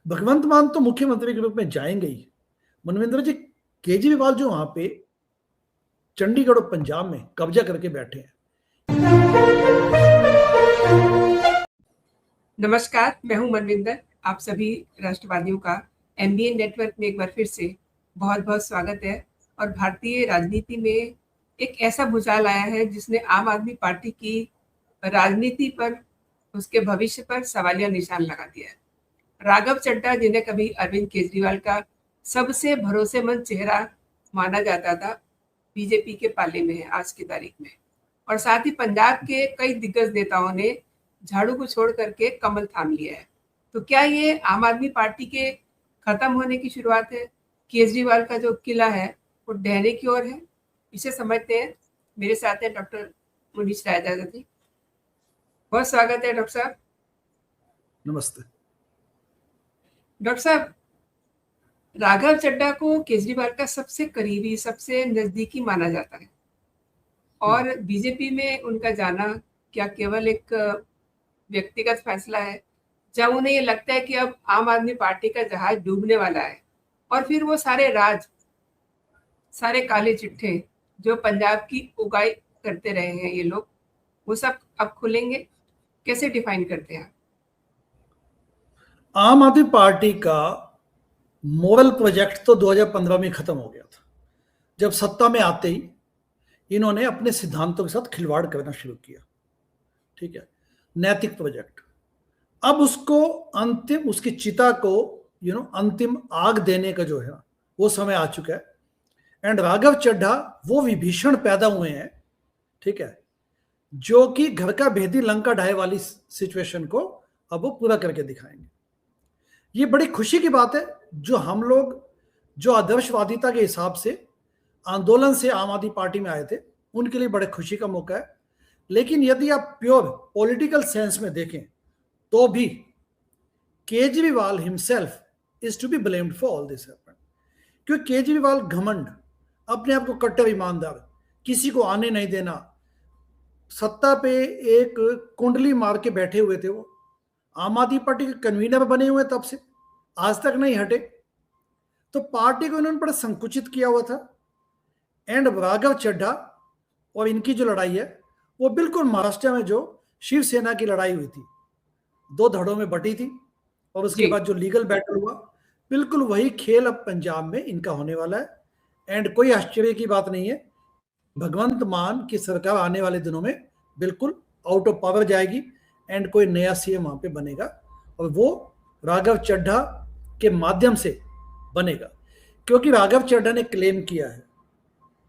भगवंत मान तो मुख्यमंत्री के रूप में जाएंगे ही। मनविंदर जी, केजरीवाल जो वहां पे चंडीगढ़ और पंजाब में कब्जा करके बैठे हैं। नमस्कार, मैं हूं मनविंदर। आप सभी राष्ट्रवादियों का एमबीएन नेटवर्क में एक बार फिर से बहुत बहुत स्वागत है। और भारतीय राजनीति में एक ऐसा भूचाल आया है जिसने आम आदमी पार्टी की राजनीति पर, उसके भविष्य पर सवालिया निशान लगा दिया है। राघव चड्ढा, जिन्हें कभी अरविंद केजरीवाल का सबसे भरोसेमंद चेहरा माना जाता था, बीजेपी के पाले में है आज की तारीख में। और साथ ही पंजाब के कई दिग्गज नेताओं ने झाड़ू को छोड़ करके कमल थाम लिया है। तो क्या ये आम आदमी पार्टी के खत्म होने की शुरुआत है? केजरीवाल का जो किला है वो ढहने की ओर है? इसे समझते हैं। मेरे साथ है डॉक्टर मुनीश रायजादा जी। बहुत स्वागत है डॉक्टर साहब। नमस्ते डॉक्टर साहब, राघव चड्ढा को केजरीवाल का सबसे करीबी, सबसे नजदीकी माना जाता है, और बीजेपी में उनका जाना क्या केवल एक व्यक्तिगत फैसला है, जब उन्हें ये लगता है कि अब आम आदमी पार्टी का जहाज डूबने वाला है और फिर वो सारे राज, सारे काले चिट्ठे जो पंजाब की उगाई करते रहे हैं ये लोग, वो सब अब खुलेंगे? कैसे डिफाइन करते हैं? आम आदमी पार्टी का मॉरल प्रोजेक्ट तो 2015 में खत्म हो गया था, जब सत्ता में आते ही इन्होंने अपने सिद्धांतों के साथ खिलवाड़ करना शुरू किया। ठीक है, नैतिक प्रोजेक्ट। अब उसको अंतिम, उसकी चिता को अंतिम आग देने का जो है वो समय आ चुका है। एंड राघव चड्ढा वो विभीषण पैदा हुए हैं, ठीक है, जो कि घर का भेदी लंका ढाए वाली सिचुएशन को अब वो पूरा करके दिखाएंगे। ये बड़ी खुशी की बात है, जो हम लोग जो आदर्शवादिता के हिसाब से आंदोलन से आम आदमी पार्टी में आए थे, उनके लिए बड़े खुशी का मौका है। लेकिन यदि आप प्योर पॉलिटिकल सेंस में देखें तो भी Kejriwal himself is to be blamed for all this happen. क्योंकि केजरीवाल घमंड, अपने आप को कट्टर ईमानदार, किसी को आने नहीं देना, सत्ता पे एक कुंडली मार के बैठे हुए थे। वो आम आदमी पार्टी के कन्वीनर बने हुए तब से आज तक नहीं हटे, तो पार्टी को इन्होंने बड़ा संकुचित किया हुआ था। एंड राघव चड्ढा और इनकी जो लड़ाई है वो बिल्कुल महाराष्ट्र में जो शिवसेना की लड़ाई हुई थी, दो धड़ों में बटी थी, और उसके बाद जो लीगल बैटल हुआ, बिल्कुल वही खेल अब पंजाब में इनका होने वाला है। एंड कोई आश्चर्य की बात नहीं है, भगवंत मान की सरकार आने वाले दिनों में बिल्कुल आउट ऑफ पावर जाएगी एंड कोई नया सीएम वहां पे बनेगा, और वो राघव चड्ढा के माध्यम से बनेगा। क्योंकि राघव चड्ढा ने क्लेम किया है,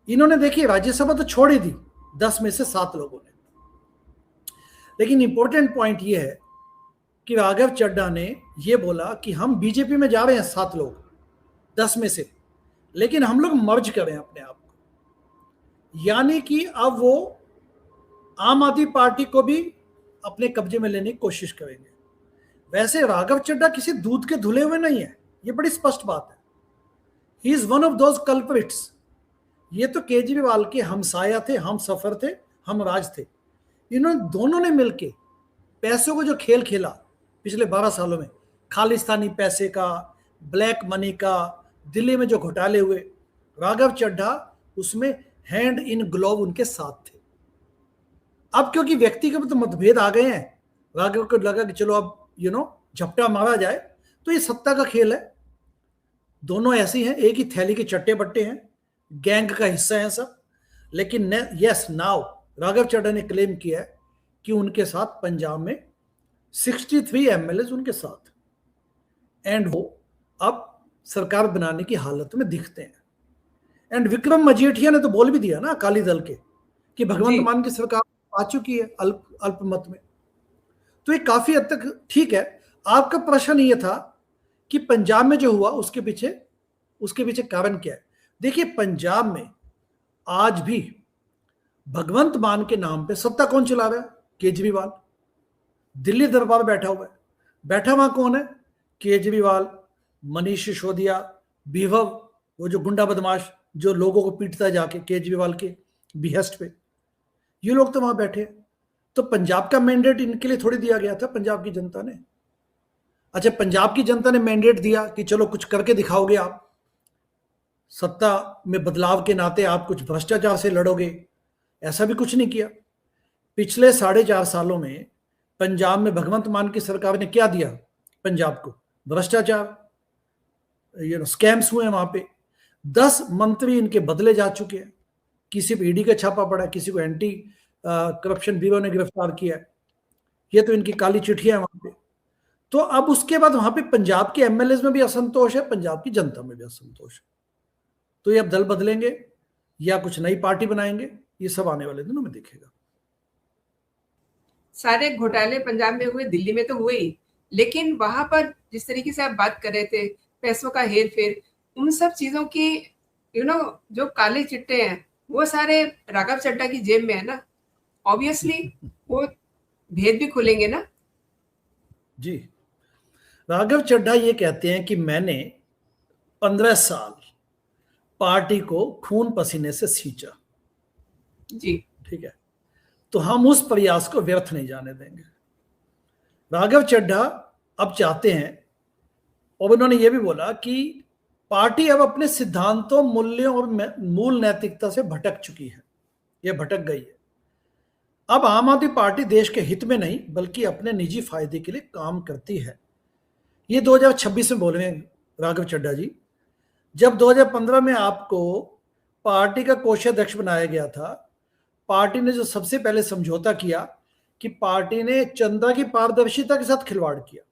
इन्होंने देखिए राज्यसभा तो छोड़ ही दी 10 में से 7 लोगों ने, लेकिन इंपॉर्टेंट पॉइंट ये है कि राघव चड्ढा ने ये बोला कि हम बीजेपी में जा रहे हैं 7 लोग 10 में से, लेकिन हम लोग मर्ज करें अपने आप को, यानी कि अब वो आम आदमी पार्टी को भी अपने कब्जे में लेने की कोशिश करेंगे। वैसे राघव चड्ढा किसी दूध के धुले हुए नहीं है, ये बड़ी स्पष्ट बात है। He is one of those culprits. ये तो केजरीवाल के हमसाया थे, हम सफर थे, हम राज थे। इन्होंने दोनों ने मिलके पैसों को जो खेल खेला पिछले 12 सालों में, खालिस्तानी पैसे का, ब्लैक मनी का, दिल्ली में जो घोटाले हुए, राघव चड्ढा उसमें हैंड इन ग्लोव उनके साथ थे। अब क्योंकि व्यक्तिगत मतभेद आ गए हैं, राघव को लगा कि चलो अब झपटा मारा जाए, तो ये सत्ता का खेल है। दोनों ऐसी हैं, एक ही थैली के चट्टे बट्टे हैं, गैंग का हिस्सा है सब। लेकिन यस, नाउ राघव चड्ढा ने क्लेम किया है कि उनके साथ पंजाब में 63 एमएलए उनके साथ, एंड वो अब सरकार बनाने की हालत में दिखते हैं। एंड विक्रम मजीठिया ने तो बोल भी दिया ना अकाली दल के, कि भगवंत मान की सरकार आ चुकी है अल्पमत में। तो ये काफी हद तक ठीक है। आपका प्रश्न ये था कि पंजाब में जो हुआ उसके पीछे कारण क्या है। देखिए, पंजाब में आज भी भगवंत मान के नाम पे सत्ता कौन चला रहा है? केजरीवाल। दिल्ली दरबार बैठा हुआ है, बैठा वहां कौन है? केजरीवाल, मनीष सिसोदिया, विभव, वो जो गुंडा बदमाश जो लोगों को पीटता जाके केजरीवाल के बिहेस्ट पे, ये लोग तो वहां बैठे हैं। तो पंजाब का मैंडेट इनके लिए थोड़ी दिया गया था पंजाब की जनता ने। अच्छा, पंजाब की जनता ने मैंडेट दिया कि चलो कुछ करके दिखाओगे आप, सत्ता में बदलाव के नाते आप कुछ भ्रष्टाचार से लड़ोगे, ऐसा भी कुछ नहीं किया। पिछले 4.5 सालों में पंजाब में भगवंत मान की सरकार ने क्या दिया पंजाब को? भ्रष्टाचार, स्कैम्स हुए वहां पे। 10 मंत्री इनके बदले जा चुके हैं, किसी पे ईडी का छापा पड़ा, किसी को एंटी करप्शन ब्यूरो ने गिरफ्तार किया है। ये तो इनकी काली चिट्ठियां है वहां पे। तो अब उसके बाद वहां पे पंजाब के एमएलए में भी असंतोष है, पंजाब की जनता में भी असंतोष है। तो ये अब दल बदलेंगे या कुछ नई पार्टी बनाएंगे, ये सब आने वाले दिनों में दिखेगा। सारे घोटाले पंजाब में हुए, दिल्ली में तो हुए ही, लेकिन वहां पर जिस तरीके से आप बात कर रहे थे, पैसों का हेर फेर, उन सब चीजों की जो काले चिट्टे हैं वो सारे राघव चड्ढा की जेब में है ना। ऑब्वियसली वो भेद भी खुलेंगे ना। जी, राघव चड्ढा ये कहते हैं कि मैंने 15 साल पार्टी को खून पसीने से सींचा। जी, ठीक है, तो हम उस प्रयास को व्यर्थ नहीं जाने देंगे। राघव चड्ढा अब चाहते हैं, और उन्होंने ये भी बोला कि पार्टी अब अपने सिद्धांतों, मूल्यों और मूल नैतिकता से भटक चुकी है, यह भटक गई है। अब आम आदमी पार्टी देश के हित में नहीं बल्कि अपने निजी फायदे के लिए काम करती है। ये 2026 में बोल रहे हैं राघव चड्ढा जी। जब 2015 में आपको पार्टी का कोषाध्यक्ष बनाया गया था, पार्टी ने जो सबसे पहले समझौता किया कि पार्टी ने चंदा की पारदर्शिता के साथ खिलवाड़ किया,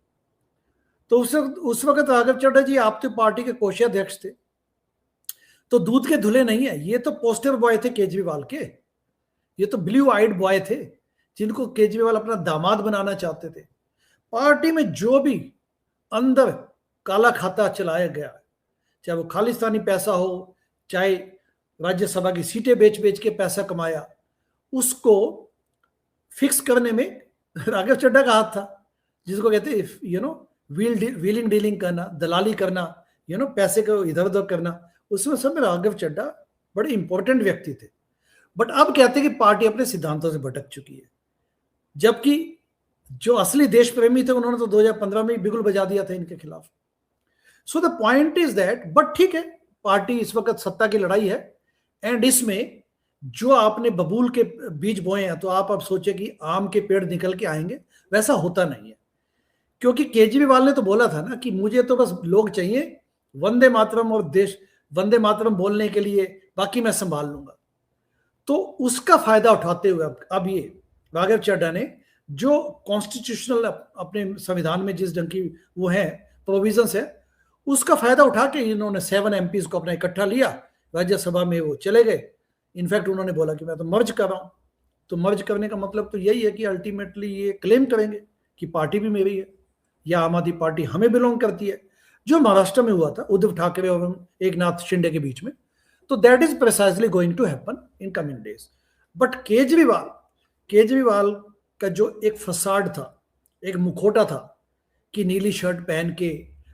तो उस वक्त राघव चड्ढा जी आप तो पार्टी के कोषाध्यक्ष थे, तो दूध के धुले नहीं है, ये तो पोस्टर बॉय थे केजरीवाल के, ये तो ब्लू आइड बॉय थे जिनको केजरीवाल अपना दामाद बनाना चाहते थे। पार्टी में जो भी अंदर काला खाता चलाया गया, चाहे वो खालिस्तानी पैसा हो, चाहे राज्यसभा की सीटें बेच बेच के पैसा कमाया, उसको फिक्स करने में राघव चड्ढा का हाथ था, जिसको कहते हैं व्हीलिंग डीलिंग करना, दलाली करना, पैसे को इधर उधर करना, उसमें सब में राघव चड्ढा बड़े इंपॉर्टेंट व्यक्ति थे। बट अब कहते हैं कि पार्टी अपने सिद्धांतों से भटक चुकी है, जबकि जो असली देश प्रेमी थे उन्होंने तो 2015 में ही बिगुल बजा दिया था इनके खिलाफ। So the point is that, but ठीक है, पार्टी इस वक्त सत्ता की लड़ाई है, एंड इसमें जो आपने बबूल के बीज बोए हैं, तो आप अब सोचे कि आम के पेड़ निकल के आएंगे, वैसा होता नहीं है। क्योंकि केजरीवाल ने तो बोला था ना कि मुझे तो बस लोग चाहिए वंदे मातरम और देश वंदे मातरम बोलने के लिए, बाकी मैं संभाल लूंगा। तो उसका फायदा उठाते हुए अब ये राघव चड्ढा ने जो कॉन्स्टिट्यूशनल अपने संविधान में जिस ढंग की वो है प्रोविजंस है, उसका फायदा उठा के इन्होंने 7 MPs को अपना इकट्ठा लिया, राज्यसभा में वो चले गए। इनफैक्ट उन्होंने बोला कि मैं तो मर्ज कर रहा हूं। तो मर्ज करने का मतलब तो यही है कि अल्टीमेटली ये क्लेम करेंगे कि पार्टी भी मेरी है, या आम आदमी पार्टी हमें बिलोंग करती है, जो महाराष्ट्र में हुआ था उद्धव ठाकरे और एकनाथ शिंदे के बीच में। तो that is precisely going to happen in coming days. But Kejriwal का जो एक फसाड था, एक मुखौटा था कि नीली शर्ट पहन के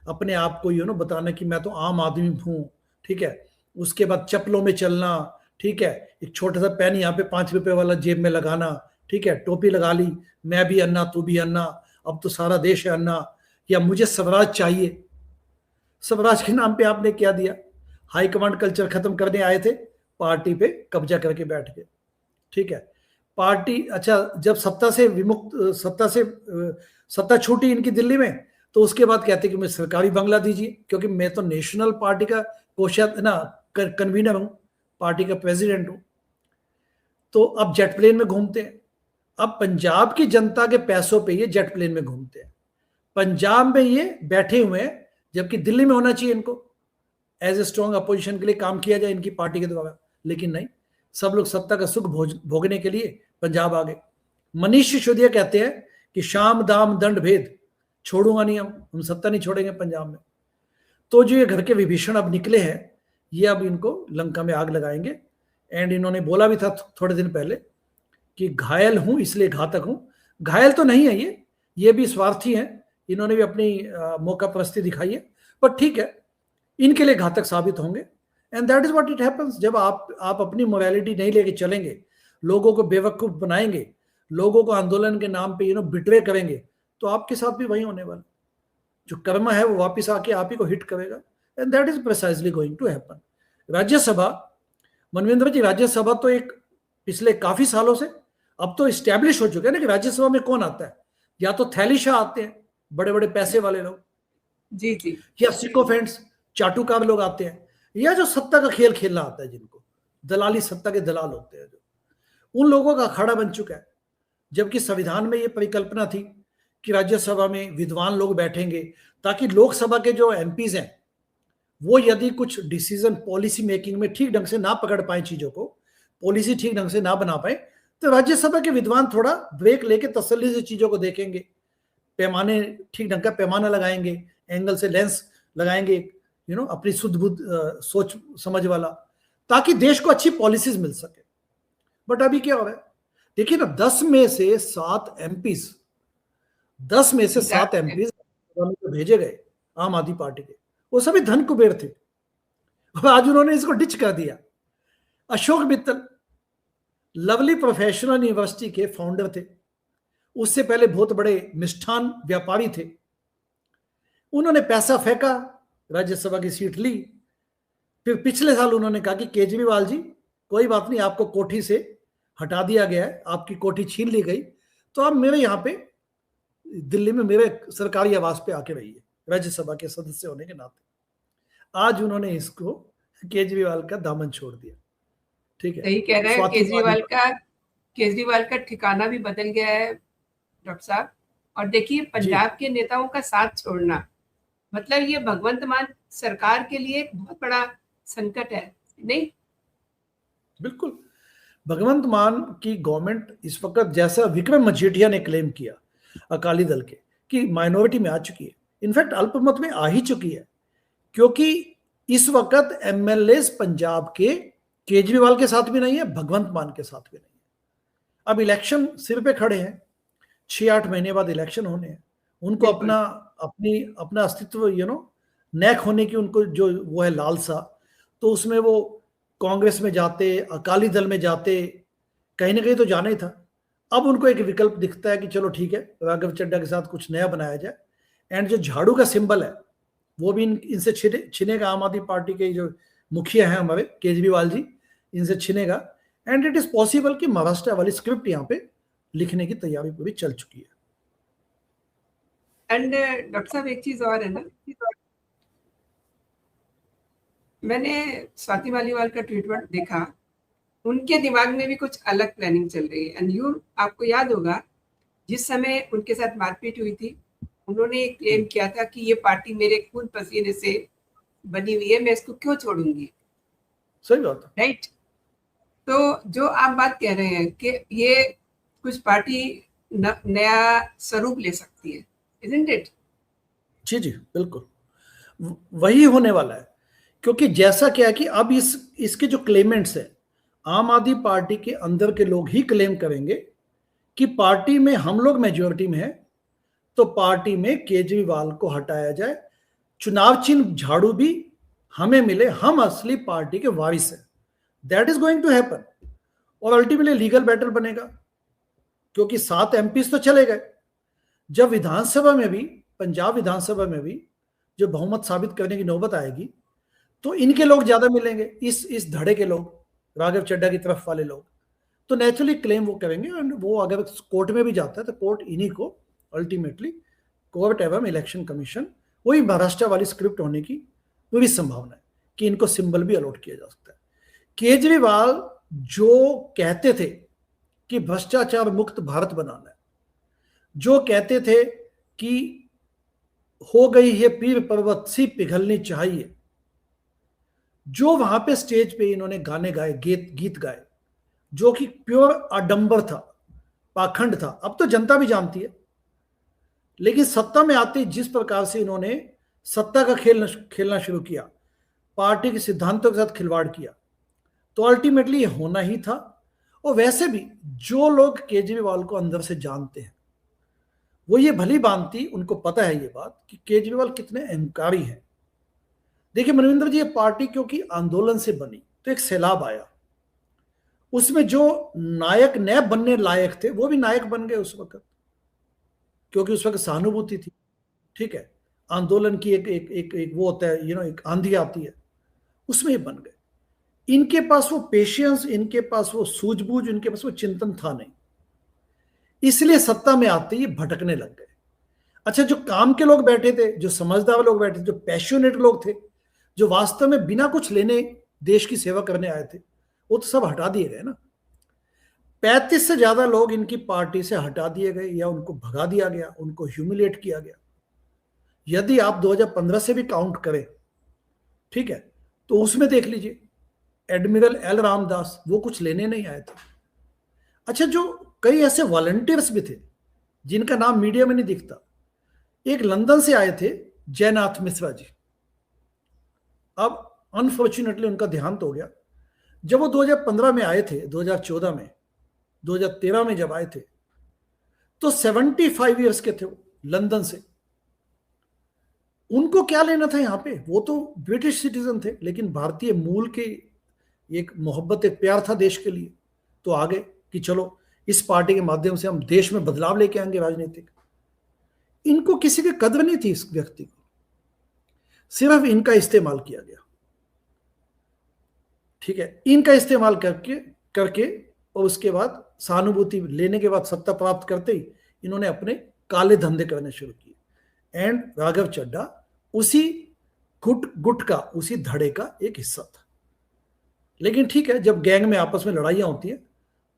अपने आप को बताना कि मैं तो आम आदमी हूं, ठीक है, उसके बाद चप्पलों में चलना, ठीक है, एक छोटा सा पेन यहाँ पे 5 रुपए वाला जेब में लगाना, ठीक है, टोपी लगा ली, मैं भी अन्ना तू भी अन्ना, अब तो सारा देश है अन्ना, या मुझे स्वराज चाहिए। स्वराज के नाम पे आपने क्या दिया? हाईकमांड कल्चर खत्म करने आए थे, पार्टी पे कब्जा करके बैठ गए, ठीक है। पार्टी, अच्छा, जब सत्ता छूटी इनकी दिल्ली में, तो उसके बाद कहते कि मुझे सरकारी बंगला दीजिए, क्योंकि मैं तो नेशनल पार्टी का कन्वीनर हूं, पार्टी का प्रेसिडेंट हूं। तो अब जेट प्लेन में घूमते हैं। अब पंजाब की जनता के पैसों पे ये जेट प्लेन में घूमते हैं, पंजाब में ये बैठे हुए हैं, जबकि दिल्ली में होना चाहिए इनको, एज ए स्ट्रॉन्ग अपोजिशन के लिए काम किया जाए इनकी पार्टी के द्वारा, लेकिन नहीं, सब लोग सत्ता का सुख भोगने के लिए पंजाब आ गए। मनीष सिसोदिया कहते हैं कि शाम दाम दंड भेद, छोड़ूंगा नहीं, हम सत्ता नहीं छोड़ेंगे पंजाब में। तो जो ये घर के विभीषण अब निकले हैं, ये अब इनको लंका में आग लगाएंगे। एंड इन्होंने बोला भी था थोड़े दिन पहले कि घायल हूं इसलिए घातक हूं। घायल तो नहीं है ये भी स्वार्थी हैं, इन्होंने भी अपनी मौका परस्ती दिखाई है, पर ठीक है, इनके लिए घातक साबित होंगे। And that is what it happens. जब आप अपनी मोरालिटी नहीं लेके चलेंगे, लोगों को बेवकूफ बनाएंगे, लोगों को आंदोलन के नाम पे बिट्रे करेंगे, तो आपके साथ भी वही होने वाला। जो कर्म है वो वापस आके आप ही को हिट करेगा, and that is precisely going to happen. Rajya Sabha, Manvinder ji, Rajya Sabha तो एक पिछले काफी सालों से अब तो स्टैब्लिश हो चुके हैं ना कि राज्यसभा में कौन आता है, या तो थैली शाह आते हैं, बड़े बड़े पैसे वाले लोग, जी जी, या सिकोफेंट्स चाटुकार लोग आते हैं, या जो सत्ता का खेल खेलना आता है, जिनको दलाली सत्ता के दलाल होते हैं, जो उन लोगों का अखाड़ा बन चुका है। जबकि संविधान में ये परिकल्पना थी कि राज्यसभा में विद्वान लोग बैठेंगे, ताकि लोकसभा के जो एमपीज हैं वो यदि कुछ डिसीजन पॉलिसी मेकिंग में ठीक ढंग से ना पकड़ पाए, चीजों को पॉलिसी ठीक ढंग से ना बना पाए, तो राज्यसभा के विद्वान थोड़ा ब्रेक लेके तसल्ली से चीजों को देखेंगे, पैमाने ठीक ढंग का पैमाना लगाएंगे, एंगल से लेंस लगाएंगे, अपनी शुद्ध बुद्ध सोच समझ वाला, ताकि देश को अच्छी पॉलिसीज मिल सके। बट अभी क्या हो रहा है, देखिए ना, 10 में से 7 एमपीज, 10 में से 7 एमपीज भेजे गए आम आदमी पार्टी के, वो सभी धन कुबेर थे, और आज उन्होंने इसको डिच कर दिया। Ashok Mittal lovely professional university के फाउंडर थे, उससे पहले बहुत बड़े मिष्ठान व्यापारी थे, उन्होंने पैसा फेंका, राज्यसभा की सीट ली। फिर पिछले साल उन्होंने कहा कि केजरीवाल जी कोई बात नहीं, आपको कोठी से हटा दिया गया है, आपकी कोठी छीन ली गई, तो आप मेरे यहाँ पे दिल्ली में मेरे सरकारी आवास पे आके रहिए, राज्यसभा के सदस्य होने के नाते। आज उन्होंने इसको केजरीवाल का दामन छोड़ दिया। ठीक है, सही कह रहे हैं, केजरीवाल का ठिकाना भी बदल गया है डॉक्टर साहब। और देखिए, पंजाब के नेताओं का साथ छोड़ना, मतलब ये भगवंत मान सरकार के लिए एक बहुत बड़ा संकट है, नहीं? बिल्कुल, भगवंत मान की गवर्नमेंट इस वक्त, जैसा विक्रम मजीठिया ने क्लेम किया अकाली दल के, कि माइनॉरिटी में आ चुकी है, इनफैक्ट अल्पमत में आ ही चुकी है, क्योंकि इस वक्त एमएलए पंजाब के केजरीवाल के साथ भी नहीं है, भगवंत मान के साथ भी नहीं है। अब इलेक्शन सिर पे खड़े हैं, 6-8 महीने बाद इलेक्शन होने हैं, उनको अपना अस्तित्व नैक होने की उनको जो वो है लालसा, तो उसमें वो कांग्रेस में जाते, अकाली दल में जाते, कहीं ना कहीं तो जाना ही था। अब उनको एक विकल्प दिखता है कि चलो ठीक है, राघव चड्ढा के साथ कुछ नया बनाया जाए, एंड जो झाड़ू का सिंबल है वो भी इनसे छिनेगा, आम आदमी पार्टी के जो मुखिया हैं हमारे केजरीवाल जी, इनसे छिनेगा, एंड इट इज पॉसिबल कि महाराष्ट्र वाली स्क्रिप्ट यहाँ पे लिखने की तैयारी पूरी चल चुकी है। एंड डॉक्टर साहब, एक चीज और है ना, मैंने स्वाति मालीवाल का ट्वीट देखा, उनके दिमाग में भी कुछ अलग प्लानिंग चल रही है। एंड आपको याद होगा, जिस समय उनके साथ मारपीट हुई थी, उन्होंने क्लेम किया था कि ये पार्टी मेरे खून पसीने से बनी हुई है, मैं इसको क्यों छोड़ूंगी। सही बात है, राइट? तो जो आप बात कह रहे हैं कि ये कुछ पार्टी नया स्वरूप ले सकती है, isn't it? जी जी बिल्कुल, वही होने वाला है। क्योंकि जैसा क्या है कि अब इसके जो क्लेमेंट्स है, आम आदमी पार्टी के अंदर के लोग ही क्लेम करेंगे कि पार्टी में हम लोग मेजोरिटी में है, तो पार्टी में केजरीवाल को हटाया जाए, चुनाव चिन्ह झाड़ू भी हमें मिले, हम असली पार्टी के वारिस हैं। That is going to happen, और अल्टीमेटली लीगल बैटल बनेगा, क्योंकि 7 एमपीज तो चले गए। जब विधानसभा में भी, पंजाब विधानसभा में भी जो बहुमत साबित करने की नौबत आएगी, तो इनके लोग ज्यादा मिलेंगे, इस धड़े के लोग, राघव चड्ढा की तरफ वाले लोग, तो नेचुरली क्लेम वो करेंगे। और वो अगर कोर्ट में भी जाता है तो कोर्ट इन्हीं को अल्टीमेटली, कोर्ट एवं इलेक्शन कमीशन, वही महाराष्ट्र वाली स्क्रिप्ट होने की पूरी संभावना है कि इनको सिंबल भी अलॉट किया जा सकता है। केजरीवाल जो कहते थे कि भ्रष्टाचार मुक्त भारत बनाना है, जो कहते थे कि हो गई है पीर पर्वत सी पिघलनी चाहिए, जो वहां पे स्टेज पे इन्होंने गाने गाए, गीत गाए, जो कि प्योर आडंबर था, पाखंड था, अब तो जनता भी जानती है। लेकिन सत्ता में आते जिस प्रकार से इन्होंने सत्ता का खेलना शुरू किया, पार्टी के सिद्धांतों के साथ खिलवाड़ किया, तो अल्टीमेटली ये होना ही था। और वैसे भी जो लोग केजरीवाल को अंदर से जानते हैं, वो ये भली भांति उनको पता है ये बात कि केजरीवाल कितने अहंकारी हैं। देखिए मनविंदर जी, ये पार्टी क्योंकि आंदोलन से बनी, तो एक सैलाब आया, उसमें जो नायक नए बनने लायक थे वो भी नायक बन गए उस वक्त, क्योंकि उस वक्त सहानुभूति थी। ठीक है, आंदोलन की एक वो होता है, एक आंधी आती है, उसमें ये बन गए। इनके पास वो पेशेंस, इनके पास वो सूझबूझ, इनके पास वो चिंतन था नहीं, इसलिए सत्ता में आते ही भटकने लग गए। अच्छा, जो काम के लोग बैठे थे, जो समझदार लोग बैठे थे, जो पैशनेट लोग थे, जो वास्तव में बिना कुछ लेने देश की सेवा करने आए थे, वो तो सब हटा दिए गए ना। 35 से ज्यादा लोग इनकी पार्टी से हटा दिए गए या उनको भगा दिया गया, उनको ह्यूमिलेट किया गया। यदि आप 2015 से भी काउंट करें, ठीक है, तो उसमें देख लीजिए एडमिरल एल रामदास, वो कुछ लेने नहीं आए थे। अच्छा, जो कई ऐसे वॉलंटियर्स भी थे जिनका नाम मीडिया में नहीं दिखता, एक लंदन से आए थे जयनाथ मिश्रा जी। अब अनफॉर्चुनेटली उनका देहांत हो गया। जब वो 2015 में आए थे, 2014 में, 2013 में जब आए थे, तो 75 ईयर्स के थे वो, लंदन से। उनको क्या लेना था यहां पे, वो तो ब्रिटिश सिटीजन थे, लेकिन भारतीय मूल के एक मोहब्बत, एक प्यार था देश के लिए, तो आ गए कि चलो इस पार्टी के माध्यम से हम देश में बदलाव लेके आएंगे राजनीतिक। इनको किसी की कदर नहीं थी इस व्यक्ति को, सिर्फ इनका इस्तेमाल किया गया, ठीक है, इनका इस्तेमाल करके करके और उसके बाद सहानुभूति लेने के बाद सत्ता प्राप्त करते ही इन्होंने अपने काले धंधे करने शुरू किए। एंड राघव चड्ढा उसी गुट का, उसी धड़े का एक हिस्सा था। लेकिन ठीक है, जब गैंग में आपस में लड़ाइयां होती हैं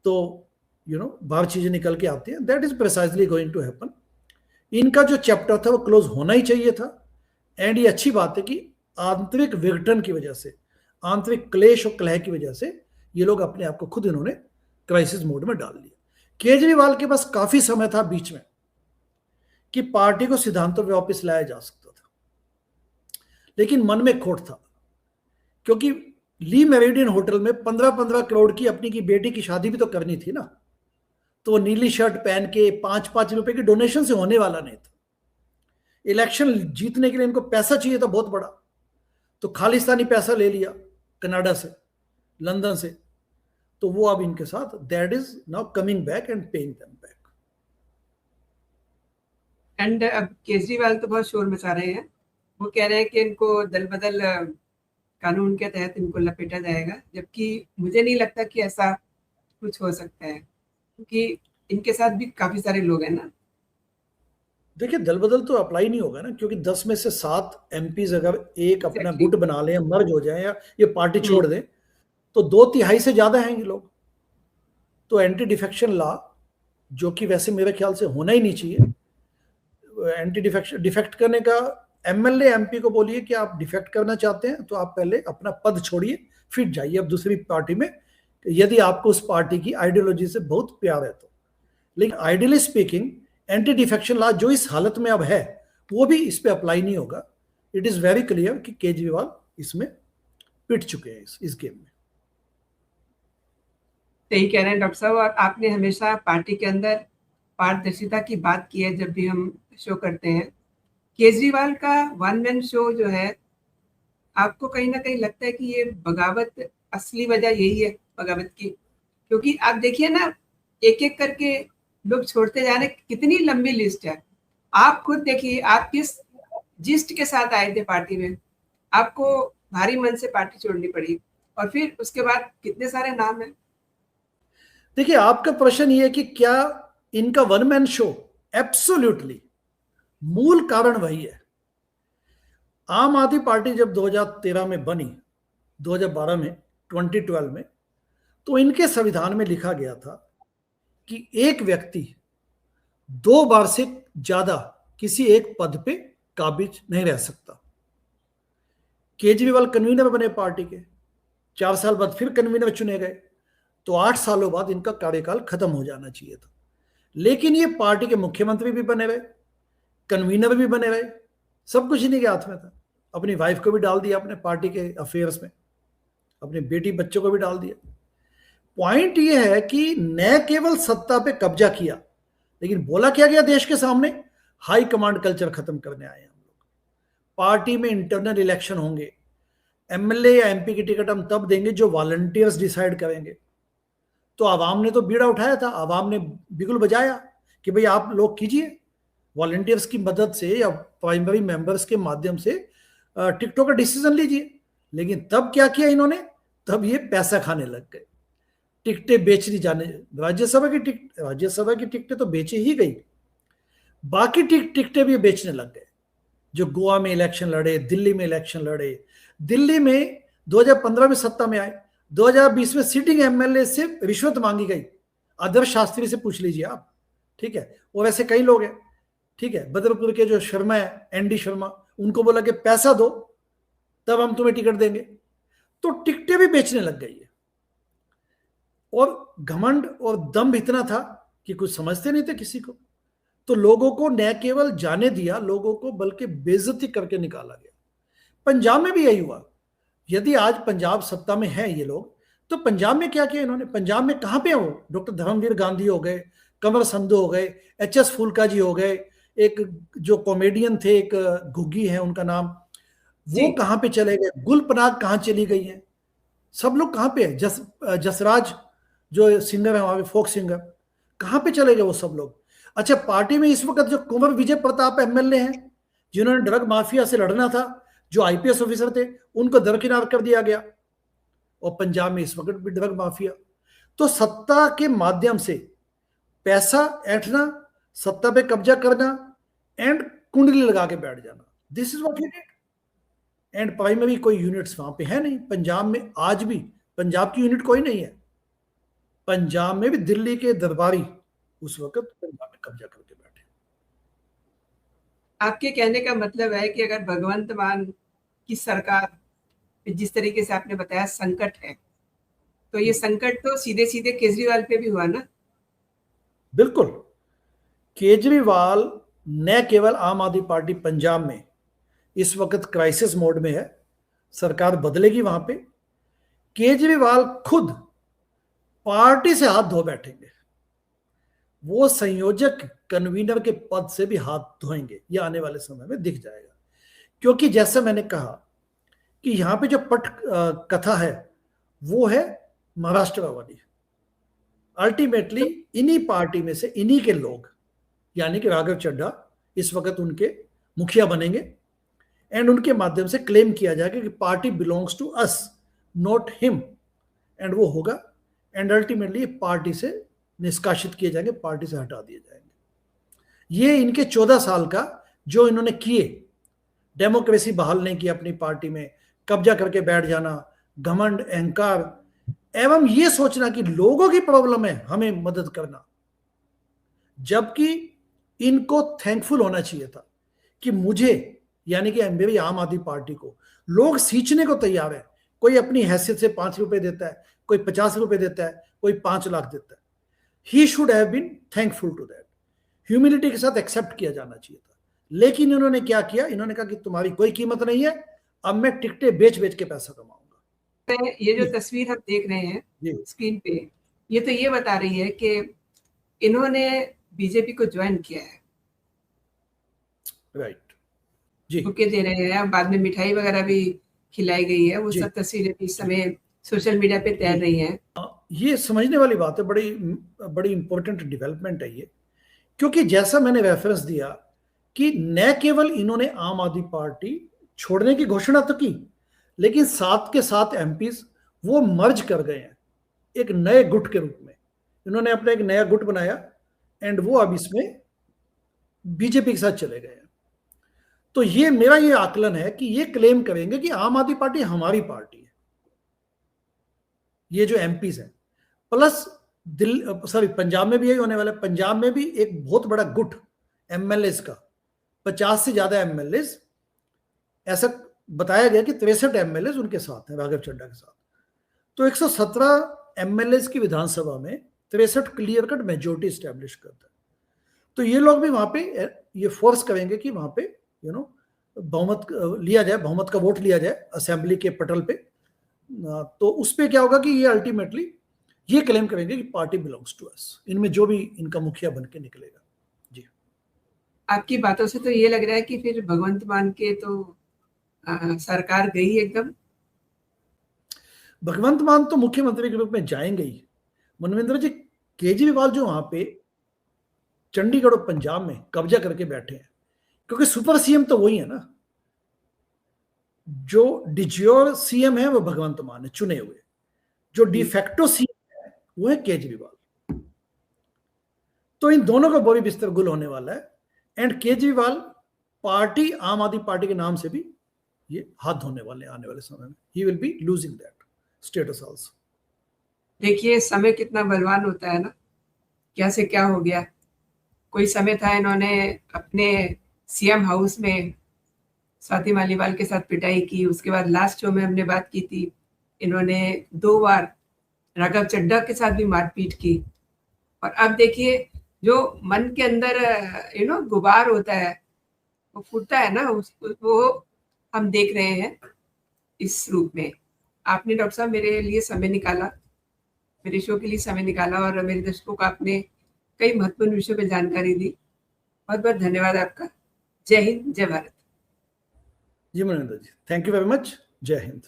तो बाहर चीजें निकल के आती हैं। That is precisely going to happen. इनका जो चैप्टर था वो क्लोज होना ही चाहिए था। एंड ये अच्छी बात है कि आंतरिक विघटन की वजह से, आंतरिक क्लेश और कलह की वजह से ये लोग अपने आप को खुद इन्होंने क्राइसिस मोड में डाल लिया। केजरीवाल के पास काफी समय था बीच में कि पार्टी को सिद्धांतों पर वापस लाया जा सकता था, लेकिन मन में खोट था, क्योंकि ली मेरिडियन होटल में 15-15 करोड़ की अपनी की बेटी की शादी भी तो करनी थी ना। तो वो नीली शर्ट पहन के 5-5 रुपए की डोनेशन से होने वाला नहीं था। इलेक्शन जीतने के लिए इनको पैसा चाहिए था बहुत बड़ा, तो खालिस्तानी पैसा ले लिया कनाडा से, लंदन से। तो वो अब इनके साथ, that is now coming back and paying them back. And अब केजरीवाल तो बहुत शोर मचा रहे हैं। वो कह रहे हैं कि इनको दल बदल कानून के तहत इनको लपेटा जाएगा, जबकि मुझे नहीं लगता कि ऐसा कुछ हो सकता है, क्योंकि इनके साथ भी काफी सारे लोग हैं ना। देखिए, दल बदल तो अप्लाई नहीं होगा ना, क्योंकि 10 में से 7 एमपीज अगर एक अपना Exactly. गुट बना लें, मर्ज हो जाए या ये पार्टी छोड़ दें, तो 2/3 से ज्यादा हैं ये लोग। तो एंटी डिफेक्शन लॉ, जो कि वैसे मेरे ख्याल से होना ही नहीं चाहिए, एंटी डिफेक्ट करने का, एमएलए एमपी को बोलिए कि आप डिफेक्ट करना चाहते हैं तो आप पहले अपना पद छोड़िए, फिर जाइए अब दूसरी पार्टी में, यदि आपको उस पार्टी की आइडियोलॉजी से बहुत प्यार है तो। लेकिन ideally speaking, anti defection law जो इस हालत में अब है, वो भी इस पे अप्लाई नहीं होगा। इट इज वेरी क्लियर कि केजरीवाल इसमें पिट चुके हैं इस गेम में। सही कह रहे हैं डॉक्टर साहब। और आपने हमेशा पार्टी के अंदर पारदर्शिता की बात की है जब भी हम शो करते हैं। केजरीवाल का वन मैन शो जो है, आपको कहीं ना कहीं लगता है कि ये बगावत, असली वजह यही है बगावत की? क्योंकि आप देखिए ना, एक एक करके लोग छोड़ते जा रहे, कितनी लंबी लिस्ट है। आप खुद देखिए, आप किस जिस्ट के साथ आए थे पार्टी में, आपको भारी मन से पार्टी छोड़नी पड़ी, और फिर उसके बाद कितने सारे नाम है। देखिए, आपका प्रश्न ये है कि क्या इनका वन मैन शो, एब्सोल्युटली मूल कारण वही है। आम आदमी पार्टी जब 2013 में बनी, 2012 में, 2012 में, तो इनके संविधान में लिखा गया था कि एक व्यक्ति 2 बार से ज्यादा किसी एक पद पे काबिज नहीं रह सकता। केजरीवाल कन्वीनर बने पार्टी के, 4 साल बाद फिर कन्वीनर चुने गए, तो 8 सालों बाद इनका कार्यकाल खत्म हो जाना चाहिए था। लेकिन ये पार्टी के मुख्यमंत्री भी बने रहे, कन्वीनर भी बने रहे, सब कुछ इन्हीं के हाथ में था। अपनी वाइफ को भी डाल दिया अपने पार्टी के अफेयर्स में, अपनी बेटी बच्चों को भी डाल दिया। पॉइंट ये है कि न केवल सत्ता पे कब्जा किया, लेकिन बोला क्या गया देश के सामने, हाई कमांड कल्चर खत्म करने आए हम लोग। पार्टी में इंटरनल इलेक्शन होंगे, एमएलए या एमपी की टिकट हम तब देंगे जो वॉलंटियर्स डिसाइड करेंगे। तो आवाम ने तो बीड़ा उठाया था, आवाम ने बिगुल बजाया कि भाई आप लोग कीजिए, वॉलंटियर्स की मदद से या प्राइमरी मेंबर्स के माध्यम से टिकटों का डिसीजन लीजिए। लेकिन तब क्या किया इन्होंने, तब ये पैसा खाने लग गए, टिकटें बेचनी जाने, राज्यसभा की टिकटें तो बेची ही गई, बाकी टिकटें भी बेचने लग गए। जो गोवा में इलेक्शन लड़े, दिल्ली में इलेक्शन लड़े, दिल्ली में 2015 में सत्ता में आए, 2020 में सिटिंग एमएलए से रिश्वत मांगी गई, आदर्श शास्त्री से पूछ लीजिए आप, ठीक है। और ऐसे कई लोग हैं, ठीक है। बदरपुर के जो शर्मा है, एनडी शर्मा, उनको बोला कि पैसा दो तब हम तुम्हें टिकट देंगे, तो टिकटें भी बेचने लग गई है। और घमंड और दम्भ इतना था कि कुछ समझते नहीं थे किसी को, तो लोगों को न केवल जाने दिया, लोगों को बल्कि बेइज्जती करके निकाला गया। पंजाब में भी यही हुआ। यदि आज पंजाब सत्ता में है ये लोग, तो पंजाब में क्या किया इन्होंने, पंजाब में कहां पे है वो, डॉक्टर धर्मवीर गांधी हो गए, कंवर संधू हो गए, एच.एस. फुल्का जी हो गए, एक जो कॉमेडियन थे, एक घुग्गी है उनका नाम, वो कहां पे चले गए, गुल पनाग कहां चली गई है, सब लोग कहां पे है, जसराज जो सिंगर है वहां पे, फोक सिंगर, कहां पे चले गए वो सब लोग। अच्छा, पार्टी में इस वक्त जो कुंवर विजय प्रताप एमएलए हैं, जिन्होंने ड्रग माफिया से लड़ना था, जो आईपीएस ऑफिसर थे, उनको दरकिनार कर दिया गया। और पंजाब में इस वक्त भी ड्रग माफिया। तो सत्ता के माध्यम से पैसा ऐंठना, सत्ता पे कब्जा करना एंड कुंडली लगा के बैठ जाना, this is what he did. And primary कोई यूनिट्स वहां पे है नहीं पंजाब में, आज भी पंजाब की यूनिट कोई नहीं है। पंजाब में भी दिल्ली के दरबारी उस वक्त पंजाब में कब्जा करके बैठे। आपके कहने का मतलब है कि अगर भगवंत मान की सरकार, जिस तरीके से आपने बताया संकट है, तो ये संकट तो सीधे सीधे केजरीवाल पे भी हुआ ना। बिल्कुल, केजरीवाल न केवल आम आदमी पार्टी पंजाब में इस वक्त क्राइसिस मोड में है, सरकार बदलेगी वहां पे, केजरीवाल खुद पार्टी से हाथ धो बैठेंगे, वो संयोजक कन्वीनर के पद से भी हाथ धोएंगे, ये आने वाले समय में दिख जाएगा। क्योंकि जैसा मैंने कहा कि यहां पे जो पट कथा है वो है महाराष्ट्र वाली। अल्टीमेटली इन्हीं पार्टी में से इन्हीं के लोग, यानी कि राघव चड्ढा इस वक्त उनके मुखिया बनेंगे, एंड उनके माध्यम से क्लेम किया जाएगा कि party belongs to us not him, and वो होगा, एंड अल्टीमेटली पार्टी से निष्कासित किए जाएंगे, पार्टी से हटा दिए जाएंगे। ये इनके 14 साल का जो इन्होंने किए, डेमोक्रेसी बहाल नहीं की अपनी पार्टी में, कब्जा करके बैठ जाना, घमंड, अहंकार, एवं ये सोचना कि लोगों की प्रॉब्लम है हमें मदद करना, जबकि इनको थैंकफुल होना चाहिए था कि मुझे, यानी कि मेरी आम आदमी पार्टी को लोग सींचने को तैयार है। कोई अपनी हैसियत से 5 रुपए देता है, कोई 50 रुपए देता है, कोई 5 लाख देता है। He should have been thankful to that, humility के साथ एक्सेप्ट किया जाना चाहिए था। लेकिन इन्होंने क्या किया, इन्होंने कहा कि तुम्हारी कोई कीमत नहीं है, अब मैं टिकटें बेच बेच के पैसा कमाऊंगा। ये जो तस्वीर हम देख रहे हैं स्क्रीन पे, ये तो ये बता रही है कि इन्होंने बीजेपी को ज्वाइन किया है। राइट जी, बुके दे रहे हैं, बाद में मिठाई वगैरह भी खिलाई गई है, वो सब तस्वीरें इस समय सोशल मीडिया पे तैर रही हैं। ये समझने वाली बात है, बड़ी बड़ी इंपॉर्टेंट डेवलपमेंट है ये। क्योंकि जैसा मैंने रेफरेंस दिया कि न केवल इन्होंने आम आदमी पार्टी छोड़ने की घोषणा तो की, लेकिन साथ के साथ एमपीज वो मर्ज कर गए हैं एक नए गुट के रूप में। इन्होंने अपना एक नया गुट बनाया, एंड वो अब इसमें बीजेपी के साथ चले गए हैं। तो ये मेरा ये आकलन है कि ये क्लेम करेंगे कि आम आदमी पार्टी हमारी पार्टी है, ये जो एमपीज हैं। प्लस पंजाब में भी यही होने वाला है। पंजाब में भी एक बहुत बड़ा गुट एमएलएस का, 50 से ज्यादा एमएलएस, ऐसा बताया गया कि 63 एमएलएस उनके साथ हैं राघव चड्ढा के साथ। तो 117 एमएलएस की विधानसभा में 63 क्लियर कट मेजोरिटी स्टैब्लिश करता है। तो ये लोग भी वहां पे ये फोर्स करेंगे कि वहां पे बहुमत लिया जाए, बहुमत का वोट लिया जाए असेंबली के पटल पे। तो उस पे क्या होगा कि ये अल्टीमेटली ये क्लेम करेंगे कि पार्टी बिलोंग्स टू अस, इनमें जो भी इनका मुखिया बन के निकलेगा। जी, आपकी बातों से तो ये लग रहा है कि फिर भगवंत मान के तो सरकार गई एकदम। भगवंत मान तो मुख्यमंत्री के रूप में जाएंगे ही। मनविंदर जी, केजरीवाल जो वहां पे चंडीगढ़ और पंजाब में कब्जा करके बैठे हैं, क्योंकि सुपर सीएम तो वही है ना, जो डिज्योर सीएम है वो भगवंत मान है चुने हुए, जो डिफेक्टो सीएम है वो है केजरीवाल। तो इन दोनों का बोरी बिस्तर गुल होने वाला है, एंड केजरीवाल पार्टी आम आदमी पार्टी के नाम से भी ये हाथ धोने वाले आने वाले समय में। He will be losing that status also. देखिए समय कितना बलवान होता है ना, क्या से क्या हो गया। कोई समय था इन्होंने अपने सीएम हाउस में स्वाति मालीवाल के साथ पिटाई की, उसके बाद लास्ट शो में हमने बात की थी, इन्होंने 2 बार राघव चड्ढा के साथ भी मारपीट की। और अब देखिए जो मन के अंदर गुबार होता है वो फूटता है ना, वो हम देख रहे हैं इस रूप में। आपने डॉक्टर साहब मेरे लिए समय निकाला, मेरे शो के लिए समय निकाला, और मेरे दर्शकों को आपने कई महत्वपूर्ण विषयों पर जानकारी दी। बहुत बहुत धन्यवाद आपका। जय हिंद, जय भारत। जी मनिंदर जी, थैंक यू वेरी मच। जय हिंद।